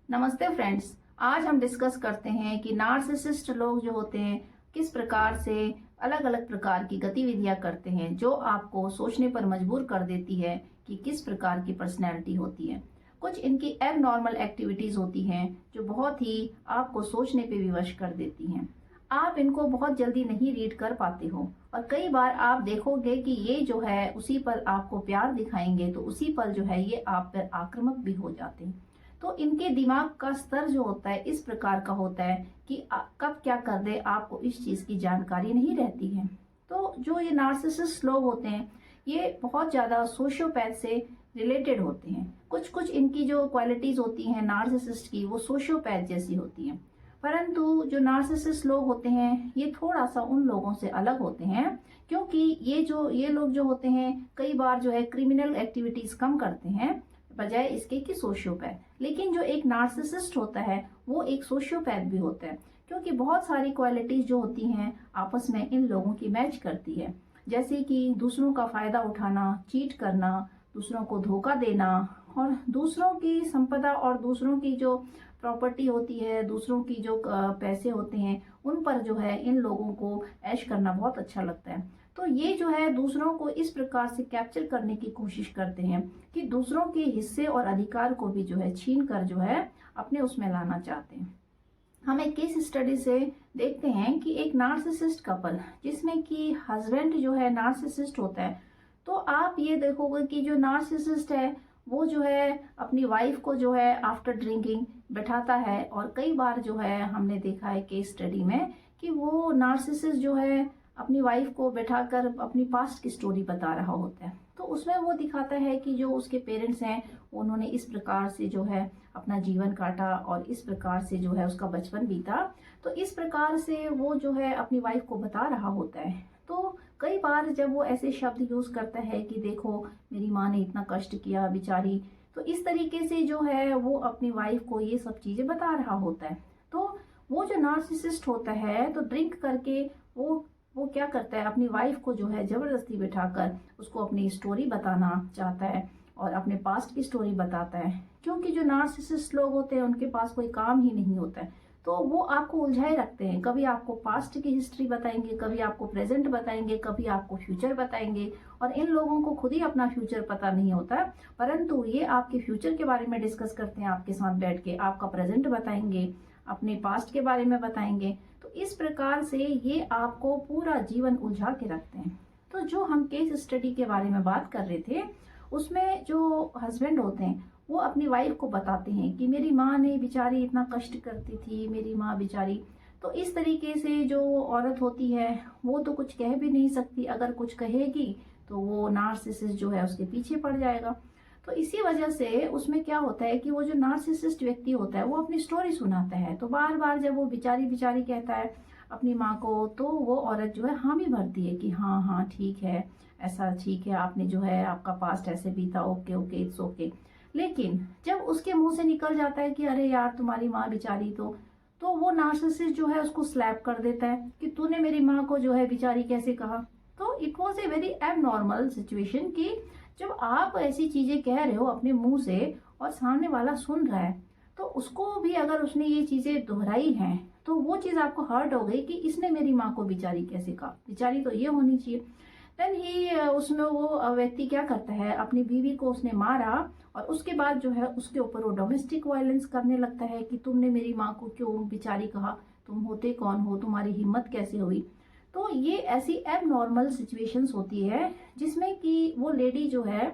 नमस्ते फ्रेंड्स। आज हम डिस्कस करते हैं कि नार्सिसिस्ट लोग जो होते हैं किस प्रकार से अलग अलग प्रकार की गतिविधियां करते हैं जो आपको सोचने पर मजबूर कर देती है कि किस प्रकार की पर्सनैलिटी होती है। कुछ इनकी एबनॉर्मल एक्टिविटीज होती हैं जो बहुत ही आपको सोचने पे विवश कर देती हैं। आप इनको बहुत जल्दी नहीं रीड कर पाते हो और कई बार आप देखोगे कि ये जो है उसी पल आपको प्यार दिखाएंगे तो उसी पल जो है ये आप पर आक्रामक भी हो जाते हैं। तो इनके दिमाग का स्तर जो होता है इस प्रकार का होता है कि कब क्या कर दे आपको इस चीज की जानकारी नहीं रहती है। तो जो ये नार्सिसिस्ट लोग होते हैं ये बहुत ज्यादा सोशियोपैथ से रिलेटेड होते हैं। कुछ कुछ इनकी जो क्वालिटीज होती हैं नार्सिसिस्ट की वो सोशियोपैथ जैसी होती हैं, परंतु जो नार्सिसिस्ट लोग होते हैं ये थोड़ा सा उन लोगों से अलग होते हैं, क्योंकि ये लोग जो होते हैं कई बार जो है क्रिमिनल एक्टिविटीज कम करते हैं बजाय इसके कि सोशियोपैथ। लेकिन जो एक नार्सिसिस्ट होता है वो एक सोशियोपैथ भी होता है, क्योंकि बहुत सारी क्वालिटीज जो होती हैं आपस में इन लोगों की मैच करती है, जैसे कि दूसरों का फायदा उठाना, चीट करना, दूसरों को धोखा देना और दूसरों की संपदा और दूसरों की जो प्रॉपर्टी होती है, दूसरों की जो पैसे होते हैं उन पर जो है इन लोगों को ऐश करना बहुत अच्छा लगता है। तो ये जो है दूसरों को इस प्रकार से कैप्चर करने की कोशिश करते हैं कि दूसरों के हिस्से और अधिकार को भी जो है छीन कर जो है अपने उसमें लाना चाहते हैं। हम एक केस स्टडी से देखते हैं कि एक नार्सिसिस्ट कपल जिसमें कि हस्बैंड जो है नार्सिसिस्ट होता है, तो आप ये देखोगे कि जो नार्सिसिस्ट है वो जो है अपनी वाइफ को जो है आफ्टर ड्रिंकिंग बैठाता है और कई बार जो है हमने देखा है केस स्टडी में कि वो नार्सिसिस्ट जो है अपनी वाइफ को बैठाकर अपनी पास्ट की स्टोरी बता रहा होता है। तो उसमें वो दिखाता है कि जो उसके पेरेंट्स हैं उन्होंने इस प्रकार से जो है अपना जीवन काटा और इस प्रकार से जो है उसका बचपन बीता। तो इस प्रकार से वो जो है अपनी वाइफ को बता रहा होता है। तो कई बार जब वो ऐसे शब्द यूज करता है कि देखो मेरी माँ ने इतना कष्ट किया बेचारी, तो इस तरीके से जो है वो अपनी वाइफ को ये सब चीजें बता रहा होता है। तो वो जो नार्सिसिस्ट होता है तो ड्रिंक करके वो क्या करता है अपनी वाइफ को जो है जबरदस्ती बिठाकर उसको अपनी स्टोरी बताना चाहता है और अपने पास्ट की स्टोरी बताता है, क्योंकि जो नार्सिसिस्ट लोग होते हैं उनके पास कोई काम ही नहीं होता है। तो वो आपको उलझाए रखते हैं, कभी आपको पास्ट की हिस्ट्री बताएंगे, कभी आपको प्रेजेंट बताएंगे, कभी आपको फ्यूचर बताएंगे। और इन लोगों को खुद ही अपना फ्यूचर पता नहीं होता, परंतु ये आपके फ्यूचर के बारे में डिस्कस करते हैं आपके साथ बैठ के, आपका प्रेजेंट बताएंगे, अपने पास्ट के बारे में बताएंगे। तो इस प्रकार से ये आपको पूरा जीवन उलझा के रखते हैं। तो जो हम केस स्टडी के बारे में बात कर रहे थे उसमें जो हस्बैंड होते हैं वो अपनी वाइफ को बताते हैं कि मेरी माँ ने बेचारी इतना कष्ट करती थी, मेरी माँ बेचारी। तो इस तरीके से जो औरत होती है वो तो कुछ कह भी नहीं सकती, अगर कुछ कहेगी तो वो नार्सिसिस्ट जो है उसके पीछे पड़ जाएगा। तो इसी वजह से उसमें क्या होता है कि वो जो नार्सिसिस्ट व्यक्ति होता है वो अपनी स्टोरी सुनाता है। तो बार बार जब वो बेचारी बेचारी कहता है अपनी माँ को, तो वो औरत जो है हामी भरती है कि हाँ हाँ ठीक है, ऐसा ठीक है, आपने जो है आपका पास्ट ऐसे बीता, ओके ओके इट्स ओके। लेकिन जब उसके मुंह से निकल जाता है कि अरे यार तुम्हारी माँ बेचारी, तो वो नार्सिसिस्ट जो है उसको स्लैप कर देता है कि तूने मेरी माँ को जो है बेचारी कैसे कहा। तो it was a very abnormal situation कि जब आप ऐसी चीजें कह रहे हो अपने मुंह से और सामने वाला सुन रहा है, तो उसको भी अगर उसने ये चीजें दोहराई हैं तो वो चीज आपको हर्ट हो गई कि इसने मेरी माँ को बेचारी कैसे कहा, बेचारी तो ये होनी चाहिए। देन ही उसमें वो व्यक्ति क्या करता है, अपनी बीवी को उसने मारा और उसके बाद जो है उसके ऊपर वो डोमेस्टिक वायलेंस करने लगता है कि तुमने मेरी माँ को क्यों बेचारी कहा, तुम होते कौन हो, तुम्हारी हिम्मत कैसे हुई। तो ये ऐसी एबनॉर्मल सिचुएशंस होती है जिसमें कि वो लेडी जो है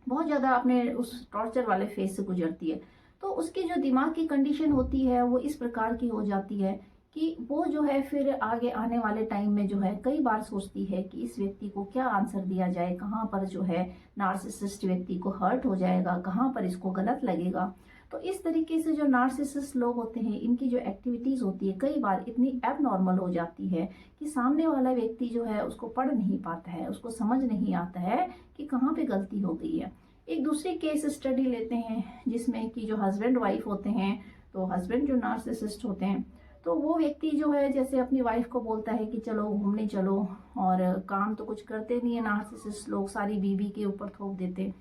बहुत ज्यादा अपने उस टॉर्चर वाले फेज से गुजरती है। तो उसकी जो दिमाग की कंडीशन होती है वो इस प्रकार की हो जाती है कि वो जो है फिर आगे आने वाले टाइम में जो है कई बार सोचती है कि इस व्यक्ति को क्या आंसर दिया जाए, कहाँ पर जो है नार्सिसिस्ट व्यक्ति को हर्ट हो जाएगा, कहाँ पर इसको गलत लगेगा। तो इस तरीके से जो नार्सिसिस्ट लोग होते हैं इनकी जो एक्टिविटीज होती है कई बार इतनी एबनॉर्मल हो जाती है कि सामने वाला व्यक्ति जो है उसको पढ़ नहीं पाता है, उसको समझ नहीं आता है कि कहाँ पे गलती हो गई है। एक दूसरी केस स्टडी लेते हैं जिसमें कि जो हस्बैंड वाइफ होते हैं, तो हस्बैंड जो नार्सिसिस्ट होते हैं तो वो व्यक्ति जो है जैसे अपनी वाइफ को बोलता है कि चलो घूमने चलो, और काम तो कुछ करते नहीं है नार्सिसिस्ट लोग, सारी बीवी के ऊपर थोप देते।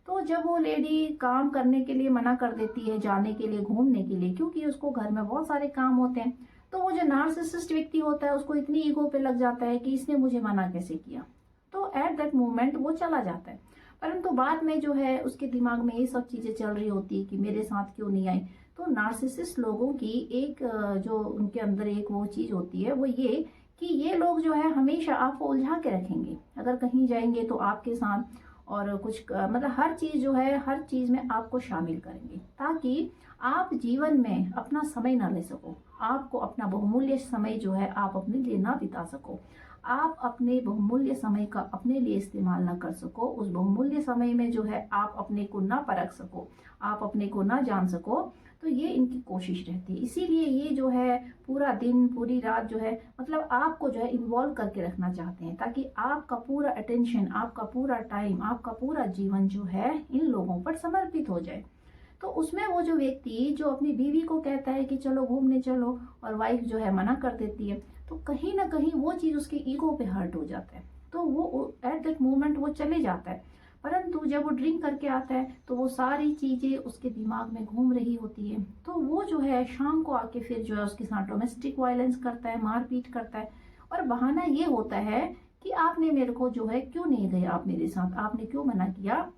तो जब वो लेडी काम करने के लिए मना कर देती है, जाने के लिए, घूमने के लिए, क्योंकि उसको घर में बहुत सारे काम होते हैं, तो वो जो नार्सिसिस्ट व्यक्ति होता है उसको इतनी ईगो पे लग जाता है कि इसने मुझे मना कैसे किया, तो एट दैट मोमेंट वो चला जाता है। परंतु बाद में जो है उसके दिमाग में ये सब चीजें चल रही होती है कि मेरे साथ क्यों नहीं आई। तो नार्सिसिस्ट लोगों की एक जो उनके अंदर एक वो चीज होती है वो ये कि ये लोग जो है हमेशा आपको उलझा के रखेंगे। अगर कहीं जाएंगे तो आपके साथ, और कुछ मतलब हर चीज जो है हर चीज में आपको शामिल करेंगे, ताकि आप जीवन में अपना समय ना ले सको, आपको अपना बहुमूल्य समय जो है आप अपने लिए ना बिता सको, आप अपने बहुमूल्य समय का अपने लिए इस्तेमाल ना कर सको, उस बहुमूल्य समय में जो है आप अपने को ना परख सको, आप अपने को ना जान सको। तो ये इनकी कोशिश रहती है। इसीलिए ये जो है पूरा दिन पूरी रात जो है मतलब आपको जो है इन्वॉल्व करके रखना चाहते हैं, ताकि आपका पूरा अटेंशन, आपका पूरा टाइम, आपका पूरा जीवन जो है इन लोगों पर समर्पित हो जाए। तो उसमें वो जो व्यक्ति जो अपनी बीवी को कहता है कि चलो घूमने चलो, और वाइफ जो है मना कर देती है, तो कहीं ना कहीं वो चीज उसके ईगो पे हर्ट हो जाता है, तो वो एट दैट मोमेंट वो चले जाता है। परंतु जब वो ड्रिंक करके आता है तो वो सारी चीजें उसके दिमाग में घूम रही होती है, तो वो जो है शाम को आके फिर जो है उसके साथ डोमेस्टिक वायलेंस करता है, मारपीट करता है। और बहाना ये होता है कि आपने मेरे को जो है क्यों नहीं गए, आप मेरे साथ आपने क्यों मना किया,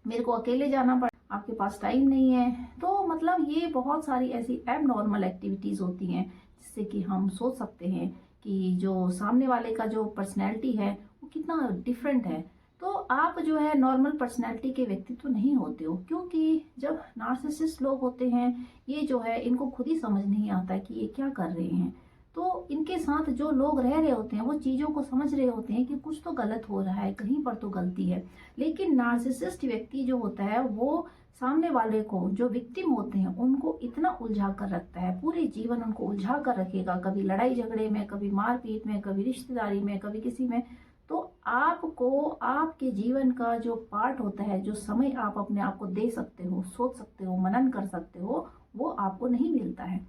मेरे को अकेले जाना पड़ा, आपके पास टाइम नहीं है। तो मतलब ये बहुत सारी ऐसी एबनॉर्मल एक्टिविटीज होती हैं जिससे कि हम सोच सकते हैं कि जो सामने वाले का जो पर्सनैलिटी है वो कितना डिफरेंट है। तो आप जो है नॉर्मल पर्सनैलिटी के व्यक्ति तो नहीं होते हो, क्योंकि जब नार्सिसिस्ट लोग होते हैं ये जो है इनको खुद ही समझ नहीं आता कि ये क्या कर रहे हैं। तो इनके साथ जो लोग रह रहे होते हैं वो चीजों को समझ रहे होते हैं कि कुछ तो गलत हो रहा है, कहीं पर तो गलती है। लेकिन नार्सिसिस्ट व्यक्ति जो होता है वो सामने वाले को, जो विक्टिम होते हैं, उनको इतना उलझा कर रखता है, पूरे जीवन उनको उलझा कर रखेगा, कभी लड़ाई झगड़े में, कभी मारपीट में, कभी रिश्तेदारी में, कभी किसी में। तो आपको आपके जीवन का जो पार्ट होता है, जो समय आप अपने आप को दे सकते हो, सोच सकते हो, मनन कर सकते हो, वो आपको नहीं मिलता है।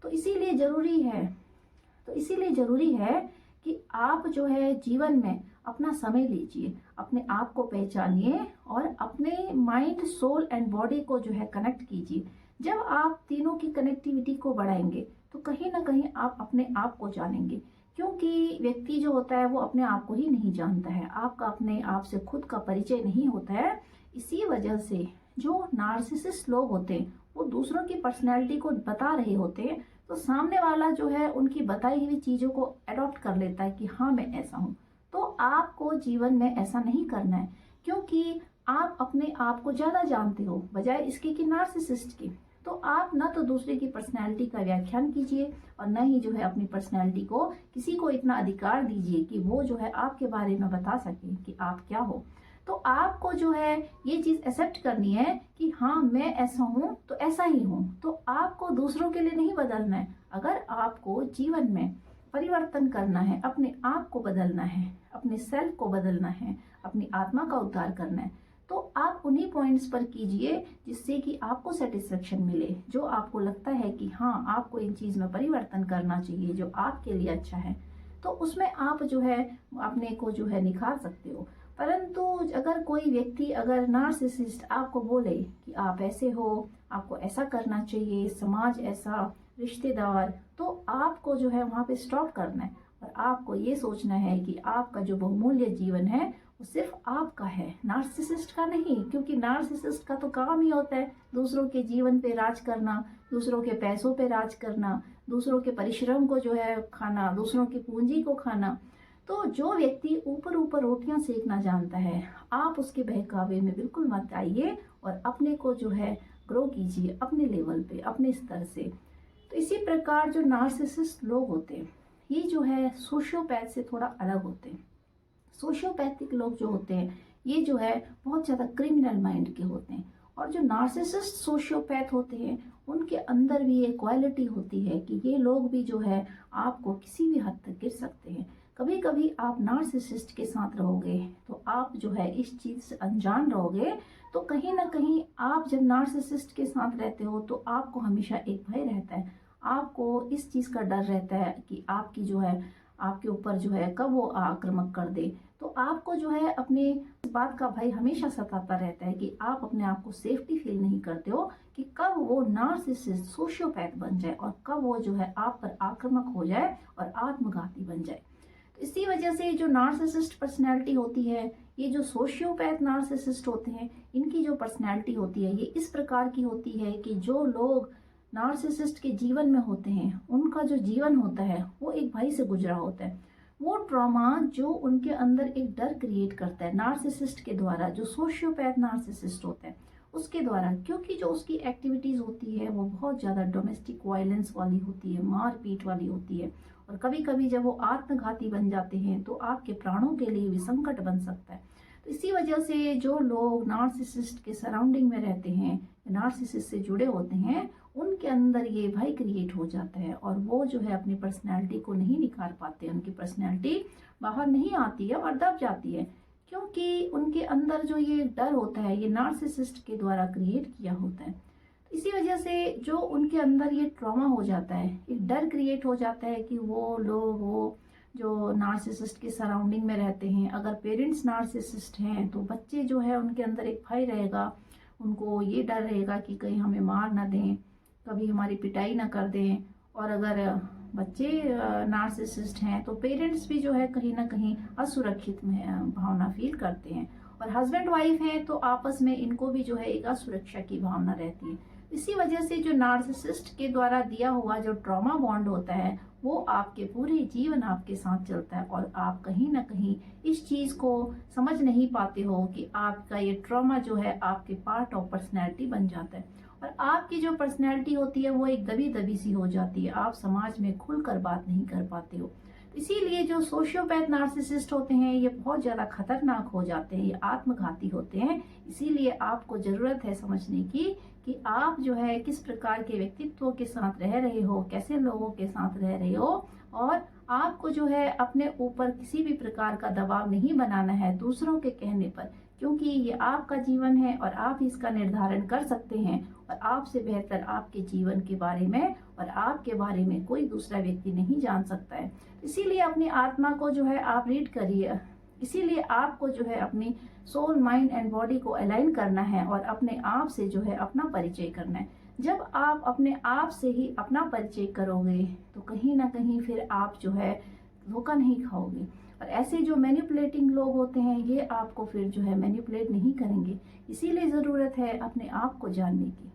तो इसीलिए जरूरी है कि आप जो है जीवन में अपना समय लीजिए, अपने आप को पहचानिए और अपने माइंड, सोल एंड बॉडी को जो है कनेक्ट कीजिए। जब आप तीनों की कनेक्टिविटी को बढ़ाएंगे तो कहीं ना कहीं आप अपने आप को जानेंगे, क्योंकि व्यक्ति जो होता है वो अपने आप को ही नहीं जानता है, आपका अपने आप से खुद का परिचय नहीं होता है। इसी वजह से जो नार्सिसिस्ट लोग होते हैं वो दूसरों की पर्सनैलिटी को बता रहे होते हैं, तो सामने वाला जो है उनकी बताई हुई चीजों को अडॉप्ट कर लेता है कि हाँ मैं ऐसा हूँ। तो आपको जीवन में ऐसा नहीं करना है, क्योंकि आप अपने आप को ज्यादा जानते हो बजाय इसके कि नार्सिसिस्ट की। तो आप ना तो दूसरे की पर्सनैलिटी का व्याख्यान कीजिए और न ही जो है अपनी पर्सनैलिटी को किसी को इतना अधिकार दीजिए कि वो जो है आपके बारे में बता सके कि आप क्या हो। तो आपको जो है ये चीज एक्सेप्ट करनी है कि हाँ मैं ऐसा हूँ तो ऐसा ही हूँ। तो आपको दूसरों के लिए नहीं बदलना है। अगर आपको जीवन में परिवर्तन करना है, अपने आप को बदलना है, अपने सेल्फ को बदलना है, अपनी आत्मा का उद्धार करना है, तो आप उन्हीं पॉइंट्स पर कीजिए जिससे कि आपको सेटिस्फेक्शन मिले, जो आपको लगता है कि हाँ आपको इन चीज में परिवर्तन करना चाहिए जो आपके लिए अच्छा है, तो उसमें आप जो है अपने को जो है निखार सकते हो। परंतु अगर कोई व्यक्ति, अगर नार्सिसिस्ट आपको बोले कि आप ऐसे हो, आपको ऐसा करना चाहिए, समाज ऐसा, रिश्तेदार, तो आपको जो है वहां पे स्टॉप करना है और आपको ये सोचना है कि आपका जो बहुमूल्य जीवन है वो सिर्फ आपका है, नार्सिसिस्ट का नहीं। क्योंकि नार्सिसिस्ट का तो काम ही होता है दूसरों के जीवन पे राज करना, दूसरों के पैसों पे राज करना, दूसरों के परिश्रम को जो है खाना, दूसरों की पूंजी को खाना। तो जो व्यक्ति ऊपर ऊपर रोटियां सेकना जानता है, आप उसके बहकावे में बिल्कुल मत आइए और अपने को जो है ग्रो कीजिए अपने लेवल पे, अपने स्तर से। तो इसी प्रकार जो नार्सिसिस्ट लोग होते हैं ये जो है सोशियोपैथ से थोड़ा अलग होते हैं। सोशियोपैथिक लोग जो होते हैं ये जो है बहुत ज्यादा क्रिमिनल माइंड के होते हैं, और जो नार्सिसिस्ट सोशियोपैथ होते हैं उनके अंदर भी एक क्वालिटी होती है कि ये लोग भी जो है आपको किसी भी हद तक गिर सकते हैं। कभी कभी आप नार्सिसिस्ट के साथ रहोगे तो आप जो है इस चीज से अनजान रहोगे, तो कहीं ना कहीं आप जब नार्सिसिस्ट के साथ रहते हो तो आपको हमेशा एक भय रहता है, आपको इस चीज का डर रहता है कि आपकी जो है आपके ऊपर जो है कब वो आक्रामक कर दे। तो आपको जो है अपने इस बात का भय हमेशा सताता रहता है कि आप अपने आप को सेफ्टी फील नहीं करते हो कि कब वो नार्सिसिस्ट सोशियोपैथ बन जाए और कब वो जो है आप पर आक्रामक हो जाए और आत्मघाती बन जाए। तो इसी वजह से जो नार्सिसिस्ट पर्सनैलिटी होती है, ये जो सोशियोपैथ नार्सिसिस्ट होते हैं, इनकी जो पर्सनैलिटी होती है ये इस प्रकार की होती है कि जो लोग नार्सिसिस्ट के जीवन में होते हैं, उनका जो जीवन होता है वो एक भय से गुजरा होता है। वो ट्रॉमा जो उनके अंदर एक डर क्रिएट करता है नार्सिसिस्ट के द्वारा, जो सोशियोपैथ नार्सिसिस्ट होता है उसके द्वारा, क्योंकि जो उसकी एक्टिविटीज होती है वो बहुत ज़्यादा डोमेस्टिक वायलेंस वाली होती है, मारपीट वाली होती है, और कभी कभी जब वो आत्मघाती बन जाते हैं तो आपके प्राणों के लिए भी संकट बन सकता है। तो इसी वजह से जो लोग नार्सिसिस्ट के सराउंडिंग में रहते हैं, नार्सिसिस्ट से जुड़े होते हैं, उनके अंदर ये भय क्रिएट हो जाता है और वो जो है अपनी पर्सनैलिटी को नहीं निखार पाते, उनकी पर्सनैलिटी बाहर नहीं आती है और दब जाती है, क्योंकि उनके अंदर जो ये डर होता है ये नार्सिसिस्ट के द्वारा क्रिएट किया होता है। इसी वजह से जो उनके अंदर ये ट्रॉमा हो जाता है, एक डर क्रिएट हो जाता है कि वो लोग, वो जो नार्सिसिस्ट के सराउंडिंग में रहते हैं, अगर पेरेंट्स नार्सिसिस्ट हैं तो बच्चे जो है उनके अंदर एक भय रहेगा, उनको ये डर रहेगा कि कहीं हमें मार ना दें, कभी हमारी पिटाई ना कर दें। और अगर बच्चे नार्सिसिस्ट हैं तो पेरेंट्स भी जो है कहीं ना कहीं असुरक्षित भावना फील करते हैं, और हस्बैंड वाइफ हैं तो आपस में इनको भी जो है एक असुरक्षा की भावना रहती है। इसी वजह से जो नार्सिसिस्ट के द्वारा दिया हुआ जो ट्रॉमा बॉन्ड होता है वो आपके पूरे जीवन आपके साथ चलता है, और आप कहीं ना कहीं इस चीज को समझ नहीं पाते हो कि आपका ये ट्रॉमा जो है आपके पार्ट ऑफ पर्सनैलिटी बन जाता है, और आपकी जो पर्सनैलिटी होती है वो एक दबी दबी सी हो जाती है, आप समाज में खुलकर बात नहीं कर पाते हो। इसीलिए जो सोशियोपैथ नार्सिसिस्ट होते हैं ये बहुत ज़्यादा खतरनाक हो जाते हैं, ये आत्मघाती होते हैं। इसीलिए आपको ज़रूरत है समझने की कि आप जो है किस प्रकार के व्यक्तित्व के साथ रह रहे हो, कैसे लोगों के साथ रह रहे हो, और आपको जो है अपने ऊपर किसी भी प्रकार का दबाव नहीं बनाना है दूसरों के कहने पर, क्योंकि ये आपका जीवन है और आप इसका निर्धारण कर सकते हैं, और आपसे बेहतर आपके जीवन के बारे में और आपके बारे में कोई दूसरा व्यक्ति नहीं जान सकता है। इसीलिए अपनी आत्मा को जो है आप रीड करिए, इसीलिए आपको जो है अपनी सोल, माइंड एंड बॉडी को अलाइन करना है और अपने आप से जो है अपना परिचय करना है। जब आप अपने आप से ही अपना परिचय करोगे तो कहीं ना कहीं फिर आप जो है धोखा नहीं खाओगे, और ऐसे जो मैनिपुलेटिंग लोग होते हैं ये आपको फिर जो है मैनिपुलेट नहीं करेंगे। इसीलिए ज़रूरत है अपने आप को जानने की।